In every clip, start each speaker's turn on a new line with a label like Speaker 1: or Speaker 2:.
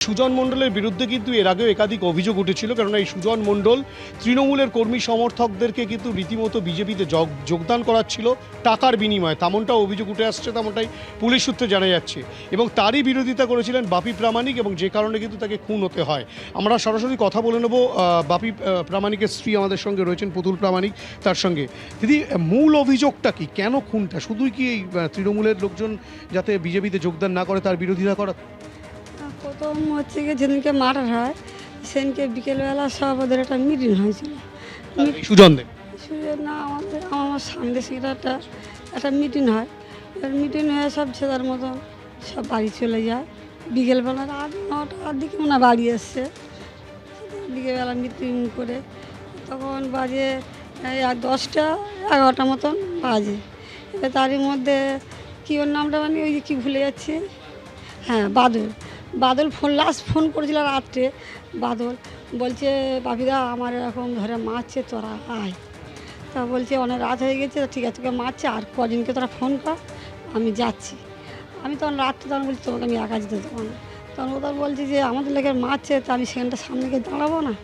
Speaker 1: সুজন মণ্ডলের বিরুদ্ধে কিন্তু এর আগেও একাধিক অভিযোগ উঠেছিল, কেননা এই সুজন মণ্ডল তৃণমূলের কর্মী সমর্থকদেরকে কিন্তু রীতিমতো বিজেপিতে যোগদান করাচ্ছিল টাকার বিনিময়ে, তেমনটাও অভিযোগ উঠে আসছে, তেমনটাই পুলিশ সূত্রে জানা যাচ্ছে। এবং তারই বিরোধিতা করেছিলেন বাপি প্রামাণিক, এবং যে কারণে কিন্তু তাকে খুন হতে হয়। আমরা সরাসরি কথা বলে নেব বাপি প্রামাণিকের স্ত্রী আমাদের সঙ্গে রয়েছেন, পুতুল প্রামাণিক, তার সঙ্গে। দিদি, মূল অভিযোগটা কি? কেন খুনটা? শুধুই কি এই তৃণমূলের লোকজন যাতে বিজেপিতে যোগদান না করে তার বিরোধিতা করা?
Speaker 2: প্রথম হচ্ছে গিয়ে যেদিনকে মার্ডার হয় সেদিনকে বিকেলবেলা সব ওদের একটা মিটিং হয়েছিল।
Speaker 1: সুজনদের
Speaker 2: না, আমার স্বামীদের সঙ্গে একটা মিটিং হয়। এবার মিটিং হয়ে সব ছেলের মতন সব বাড়ি চলে যায়। বিকেলবেলা রাত 9টার দিকে মনে হয় বাড়ি এসছে। বিকেলবেলা মিটিং করে তখন বাজে 10টা 11টা মতন বাজে। এবার তারই মধ্যে কী ওর নামটা মানে ওই যে কী ভুলে যাচ্ছি, হ্যাঁ বাদল লাস্ট ফোন করেছিল রাত্রে। বাদল বলছে, বাপিদা আমার এরকম ধরে মারছে, তোরা আয়। তা বলছে অনেক রাত হয়ে গেছে, ঠিক আছে তোকে মারছে, আর কদিনকে তোরা ফোন কর, আমি যাচ্ছি। আমি তখন রাত্রে বলছি তোমাকে আমি একা যেতে দেবো না। তখন ও তখন বলছি যে আমাদের লেগে মারছে, তা আমি সেখানটা সামনে গিয়ে দাঁড়াবো না।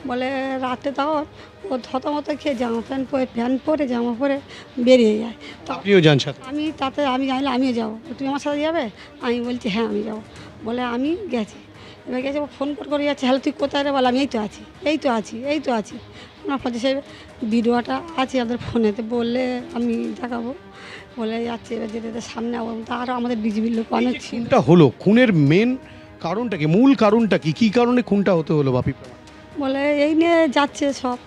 Speaker 2: বলে রাত্রে তখন ও থতমত খেয়ে প্যান্ট পরে জামা পরে বেরিয়ে যায়।
Speaker 1: আপনিও যান সাথে?
Speaker 2: আমি জানলে আমিও যাবো। তুমি আমার সাথে যাবে? আমি বলছি হ্যাঁ আমি যাবো। বলে আমি গেছি। এবার গেছে, ও ফোন করে যাচ্ছে, হ্যালো তুই কোথায় রে? বলে আমি এই তো আছি। আমার ফলে সে ভিডিওটা আছে আমাদের ফোনেতে, বললে আমি দেখাবো। বলে যাচ্ছে, এবার যেতে সামনে আরও আমাদের বিজেপির লোক অনেক ছিল।
Speaker 1: খুনটা হলো, খুনের মেন কারণটা কি? মূল কারণটা কি? কী কারণে খুনটা হতে হলো বাপি?
Speaker 2: বলে এই নিয়ে যাচ্ছে সব,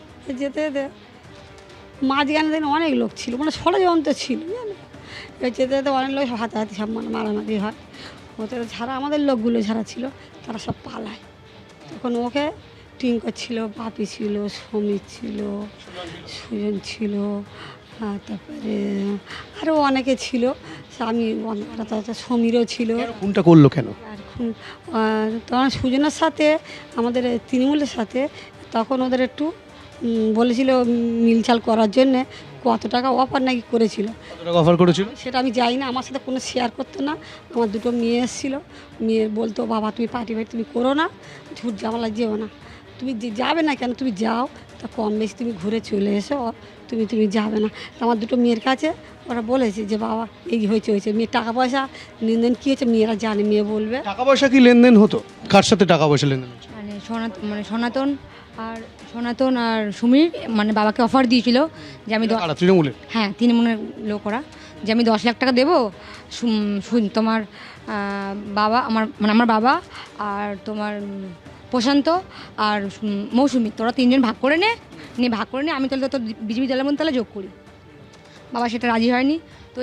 Speaker 2: যেতে মাঝখানে দিন অনেক লোক ছিল, মানে ষড়যন্ত্র ছিল, জানো। এবার যেতে অনেক লোক হাতাহাতি সব মারামারি হয়। ওদের যারা আমাদের লোকগুলো যারা ছিল তারা সব পালায়। তখন ওকে টিঙ্কর ছিল, বাপি ছিল, সমীর ছিল, সুজন ছিল, তারপরে আরও অনেকে ছিল। আমি সমীরও ছিল।
Speaker 1: খুনটা করলো কেন?
Speaker 2: আর তখন সুজনের সাথে আমাদের তৃণমূলের সাথে তখন ওদের একটু বলেছিল মিলচাল করার জন্যে, কত টাকা অফার নাকি করেছিল।
Speaker 1: অফার করেছিল
Speaker 2: সেটা আমি যাই না, আমার সাথে কোনো শেয়ার করতো না। আমার দুটো মেয়ে এসেছিলো, মেয়ে বলতো বাবা তুমি পার্টি তুমি করো না, ঝুট ঝামেলা যেও না, তুমি যাবে না কেন, তুমি যাও, তা কম বেশি তুমি ঘুরে চলে এসো, তুমি যাবে না। আমার দুটো মেয়ের কাছে ওরা বলেছে যে বাবা এই হয়েছে মেয়ের টাকা পয়সা লেনদেন কী হয়েছে মেয়েরা জানে, মেয়ে বলবে।
Speaker 1: টাকা পয়সা কি লেনদেন হতো? কার সাথে টাকা পয়সা লেনদেন হচ্ছে?
Speaker 3: সনাতন আর সুমির মানে বাবাকে অফার দিয়েছিল যে আমি
Speaker 1: তৃণমূলের,
Speaker 3: হ্যাঁ তৃণমূলের লোক ওরা, যে আমি 10 লাখ টাকা দেবো, তোমার বাবা আমার বাবা আর তোমার প্রশান্ত আর মৌসুমি, তোরা 3জন ভাগ করে নিয়ে ভাগ করে নিয়ে আমি তাহলে তো বিজেপি দলের মধ্যে তাহলে যোগ করি। বাবা সেটা রাজি হয়নি। তো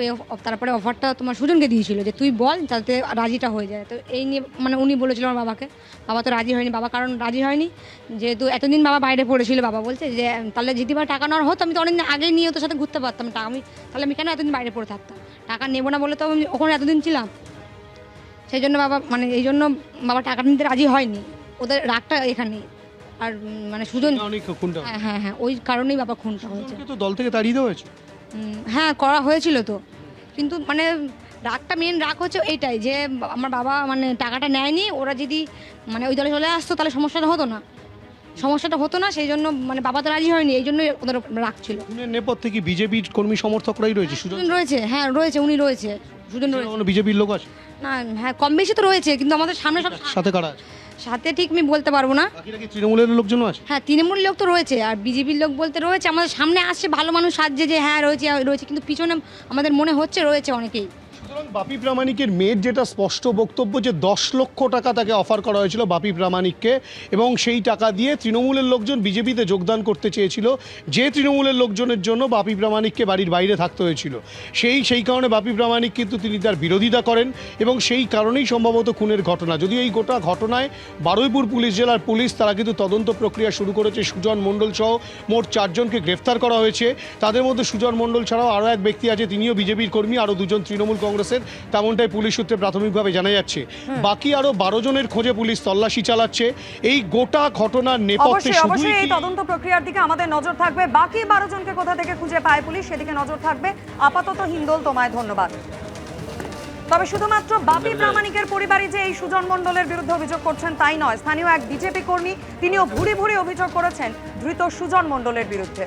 Speaker 3: তারপরে অফারটা তোমার সুজনকে দিয়েছিল যে তুই বল যাতে রাজিটা হয়ে যায়। তো এই নিয়ে মানে উনি বলেছিল আমার বাবাকে, বাবা তো রাজি হয়নি। বাবা কারণ রাজি হয়নি যেহেতু এতদিন বাবা বাইরে পড়েছিল, বাবা বলছে যে তাহলে যদি বা টাকা নেওয়ার হতো আমি তো অনেকদিন আগে নিয়ে তোর সাথে ঘুরতে পারতাম, তাহলে আমি কেন এতদিন বাইরে পড়ে থাকতাম, টাকা নেবো না বলে তো আমি ওখানে এতদিন ছিলাম। সেই জন্য বাবা মানে এই জন্য বাবা টাকা নিতে রাজি হয়নি, ওদের রাগটা এখানেই। আর মানে সুজন, হ্যাঁ ওই কারণেই বাবা খুনটা হয়েছে।
Speaker 1: তো দল থেকে তাড়িয়ে দেওয়া হয়েছে?
Speaker 3: হ্যাঁ করা হয়েছিল তো, কিন্তু মানে রাগটা মেন রাগ হচ্ছে এইটাই যে আমার বাবা মানে টাকাটা নেয়নি, ওরা যদি মানে ওই দলে চলে আসতো তাহলে সমস্যাটা হতো না, সেই জন্য মানে বাবা তো রাজি হয়নি, এই জন্যই ওদের রাগ ছিল।
Speaker 1: নেপথ্যে কি বিজেপির কর্মী সমর্থকরাই রয়েছে? সুজন
Speaker 3: রয়েছে, হ্যাঁ রয়েছে, উনি রয়েছে, সুজন রয়েছে।
Speaker 1: বিজেপির লোক আছে
Speaker 3: না, হ্যাঁ কম বেশি তো রয়েছে, কিন্তু আমাদের সামনে সব
Speaker 1: সাথে কারা আছে?
Speaker 3: সাথে ঠিক আমি বলতে পারবো না।
Speaker 1: তৃণমূলের লোকজন আছে?
Speaker 3: হ্যাঁ তৃণমূলের লোক তো রয়েছে, আর বিজেপির লোক বলতে রয়েছে। আমাদের সামনে আসছে ভালো মানুষ সাজছে যে হ্যাঁ রয়েছে, কিন্তু পিছনে আমাদের মনে হচ্ছে রয়েছে অনেকেই।
Speaker 1: সুতরাং বাপি প্রামাণিকের মেয়ের যেটা স্পষ্ট বক্তব্য যে 10 লক্ষ টাকা তাকে অফার করা হয়েছিল বাপি প্রামাণিককে, এবং সেই টাকা দিয়ে তৃণমূলের লোকজন বিজেপিতে যোগদান করতে চেয়েছিল, যে তৃণমূলের লোকজনের জন্য বাপি প্রামাণিককে বাড়ির বাইরে থাকতে হয়েছিল। সেই কারণে বাপি প্রামাণিক কিন্তু তিনি তার বিরোধিতা করেন, এবং সেই কারণেই সম্ভবত খুনের ঘটনা। যদিও এই গোটা ঘটনায় বারুইপুর পুলিশ জেলার পুলিশ তারা কিন্তু তদন্ত প্রক্রিয়া শুরু করেছে। সুজন মণ্ডল সহ মোট 4 জনকে গ্রেফতার করা হয়েছে। তাদের মধ্যে সুজন মণ্ডল ছাড়াও আরও এক ব্যক্তি আছে, তিনিও বিজেপির কর্মী, আরও 2 জন তৃণমূল কংগ্রেসের, তেমনটাই পুলিশ সূত্রে প্রাথমিকভাবে জানা যাচ্ছে। বাকি আরো 12 জনের খোঁজে পুলিশ তল্লাশি চালাচ্ছে। এই গোটা ঘটনার নেপথ্যে
Speaker 4: অবশ্যই এই তদন্ত প্রক্রিয়ার দিকে আমাদের নজর থাকবে। বাকি 12 জনকে কোথা থেকে খুঁজে পায় পুলিশ সেদিকে নজর থাকবে। আপাতত হিন্দোল তোমায় ধন্যবাদ। তবে শুধুমাত্র বাপি প্রামাণিকের পরিবারই যে এই সুজন মণ্ডলের বিরুদ্ধে অভিযোগ করছেন তাই নয়, স্থানীয় এক বিজেপি কর্মী তিনিও ভুরি ভুরি অভিযোগ করেছেন ধৃত সুজন মণ্ডলের বিরুদ্ধে।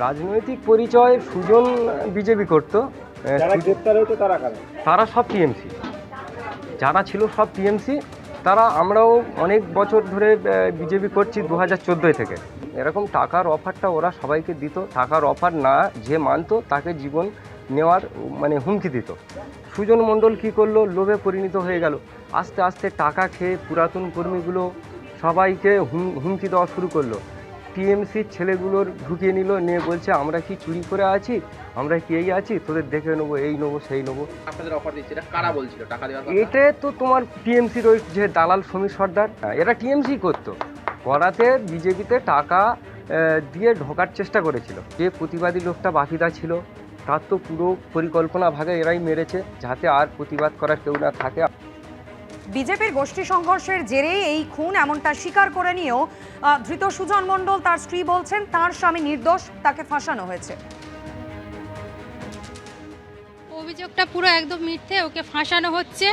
Speaker 5: রাজনৈতিক পরিচয় সুজন বিজেপি করতো, তারা সব টিএমসি, যারা ছিল সব টিএমসি। তারা আমরাও অনেক বছর ধরে বিজেপি করছি 2014 থেকে। এরকম টাকার অফারটা ওরা সবাইকে দিত, টাকার অফার না যে মানতো তাকে জীবন নেওয়ার মানে হুমকি দিত। সুজন মণ্ডল কী করলো, লোভে পরিণত হয়ে গেল। আস্তে আস্তে টাকা খেয়ে পুরাতন কর্মীগুলো সবাইকে হুমকি দেওয়া শুরু করলো। টিএমসির ছেলেগুলোর ঢুকিয়ে নিল, নিয়ে বলছে আমরা কি চুরি করে আছি, আমরা কি এই আছি, তোদের দেখে নেবো, এই নেবো সেই নেবো।
Speaker 6: আপনাদের অফার দিচ্ছে, এটা কারা বলছিল টাকা দেওয়ার কথা?
Speaker 5: এটা তো তোমার টিএমসির ওই যে দালাল সমীর সর্দার, এরা টিএমসি করতো, করাতে বিজেপিতে টাকা দিয়ে ঢোকার চেষ্টা করেছিল। যে প্রতিবাদী লোকটা বাপিদা ছিল তার তো পুরো পরিকল্পনা ভাগে এরাই মেরেছে, যাতে আর প্রতিবাদ করার কেউ না থাকে।
Speaker 4: বিজেপির গোষ্ঠী সংঘর্ষের জেরে এই খুন এমনটা স্বীকার করে নিয়েও ধৃত সুজন মণ্ডল তার স্ত্রী বলছেন তার স্বামী নির্দোষ, তাকে ফাঁসানো হয়েছে।
Speaker 7: অভিযোগটা পুরো একদম মিথ্যে, ওকে ফাঁসানো হচ্ছে,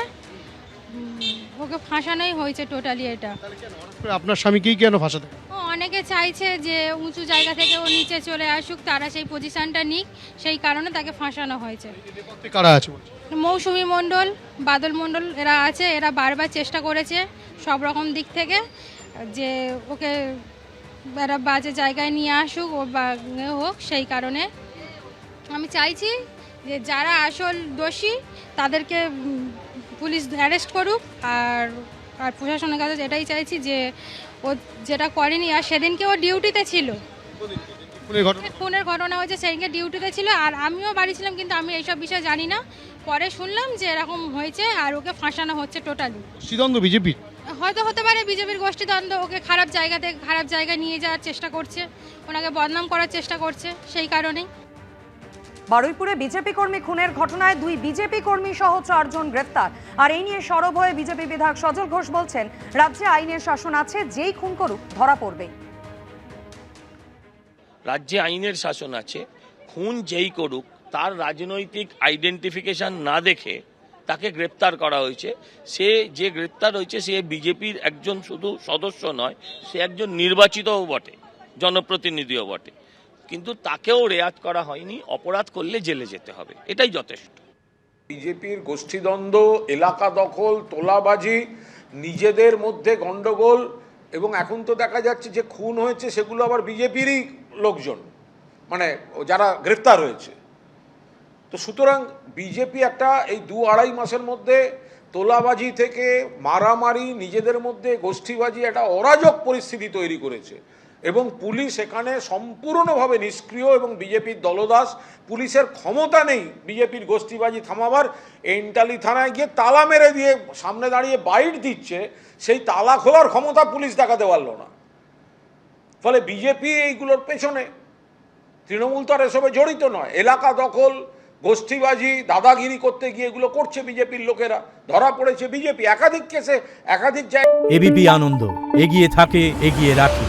Speaker 7: ওকে ফাঁসানোই হয়েছে টোটালি। এটা
Speaker 1: আপনার স্বামীকেই কেন ফাঁসাতে?
Speaker 7: ও অনেকে চাইছে যে উঁচু জায়গা থেকে ও নিচে চলে আসুক, তারা সেই পজিশনটা নিক, সেই কারণে তাকে ফাঁসানো হয়েছে।
Speaker 1: কারা আছে বলছে?
Speaker 7: মৌসুমী মণ্ডল, বাদল মণ্ডল, এরা আছে। এরা বারবার চেষ্টা করেছে সব রকম দিক থেকে যে ওকে এরা বাজে জায়গায় নিয়ে আসুক, ও বা হোক। সেই কারণে আমি চাইছি যে যারা আসল দোষী তাদেরকে পুলিশ অ্যারেস্ট করুক, আর প্রশাসনের কাছে এটাই চাইছি যে ও যেটা করেনি, আর সেদিনকে ও ডিউটিতে ছিল, খুনের ঘটনা হয়েছে, সেদিনকে ডিউটিতে ছিল, আর আমিও বাড়ি ছিলাম, কিন্তু আমি এইসব বিষয় জানি না। পরে শুনলাম যে এরকম হয়েছে আর ওকে ফাঁসানো হচ্ছে টোটালি।
Speaker 1: সিদ্ধান্ত বিজেপি
Speaker 7: হয়তো হতে পারে বিজেপির গোষ্ঠীদ্বন্দ্ব, ওকে খারাপ জায়গায় নিয়ে যাওয়ার চেষ্টা করছে, ওনাকে বদনাম করার চেষ্টা করছে, সেই কারণেই।
Speaker 4: বারুইপুরে বিজেপি কর্মী খুনের ঘটনায় 2 বিজেপি কর্মী সহ 4 জন গ্রেফতার। আর এই নিয়ে সরব হয়ে বিজেপি বিধায়ক সজল ঘোষ বলছেন রাজ্যে আইনের শাসন আছে, যেই খুন করুক ধরা পড়বে।
Speaker 8: রাজ্যে আইনের শাসন আছে, খুন যেই করুক তার রাজনৈতিক আইডেন্টিফিকেশন না দেখে তাকে গ্রেপ্তার করা হয়েছে। সে যে গ্রেপ্তার হয়েছে সে বিজেপির একজন শুধু সদস্য নয়, সে একজন নির্বাচিতও বটে, জনপ্রতিনিধিও বটে, কিন্তু তাকেও রেয়াত করা হয়নি। অপরাধ করলে জেলে যেতে হবে, এটাই যথেষ্ট।
Speaker 9: বিজেপির গোষ্ঠীদ্বন্দ্ব, এলাকা দখল, তোলাবাজি, নিজেদের মধ্যে গন্ডগোল, এবং এখন তো দেখা যাচ্ছে যে খুন হয়েছে সেগুলো আবার বিজেপিরই লোকজন, মানে যারা গ্রেফতার হয়েছে। তো সুতরাং বিজেপি একটা এই 2-2.5 মাসের মধ্যে তোলাবাজি থেকে মারামারি, নিজেদের মধ্যে গোষ্ঠীবাজি, একটা অরাজক পরিস্থিতি তৈরি করেছে, এবং পুলিশ এখানে সম্পূর্ণভাবে নিষ্ক্রিয়, এবং বিজেপির দলদাস। পুলিশের ক্ষমতা নেই বিজেপির গোষ্ঠীবাজি থামাবার। এন্টালি থানায় গিয়ে তালা মেরে দিয়ে সামনে দাঁড়িয়ে বাইট দিচ্ছে, সেই তালা খোলার ক্ষমতা পুলিশ দেখাতে পারল না। ফলে বিজেপি এইগুলোর পেছনে, তৃণমূল তো আর এসবে জড়িত নয়। এলাকা দখল, গোষ্ঠীবাজি, দাদাগিরি করতে গিয়ে এগুলো করছে বিজেপির লোকেরা, ধরা পড়েছে বিজেপি একাধিক কেসে, একাধিক জায়গায়।
Speaker 10: এবিপি আনন্দ এগিয়ে থাকে, এগিয়ে রাখে।